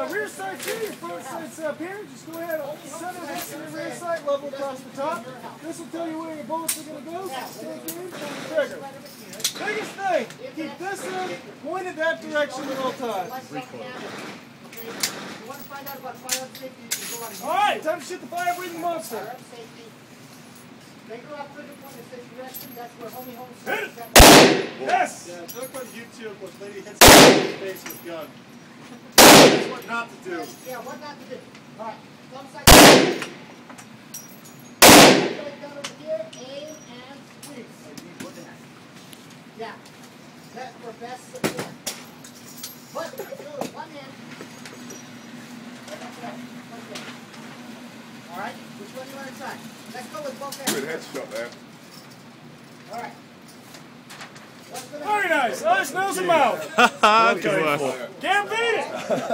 rear sight here, your front sight's up here. Just go ahead and center this in your rear sight, level across the top. This will tell you where your bullets are going to go. Take aim, pull the trigger. Biggest thing, keep this in, pointed that direction at all times. Alright, time to shoot the fire-breathing monster. Hit it! Yes! Yeah, look on YouTube what lady hits the face with gun. That's what not to do. Yeah, what not to do. Alright, thumb side. Gun over here, aim and squeeze. Yeah, that's for best support. But if you go with one hand, alright, which one do you want to try? Let's go with both hands. Good headshot there. Alright. Very nice. Eyes, nose, and mouth. Good one. Can't beat it.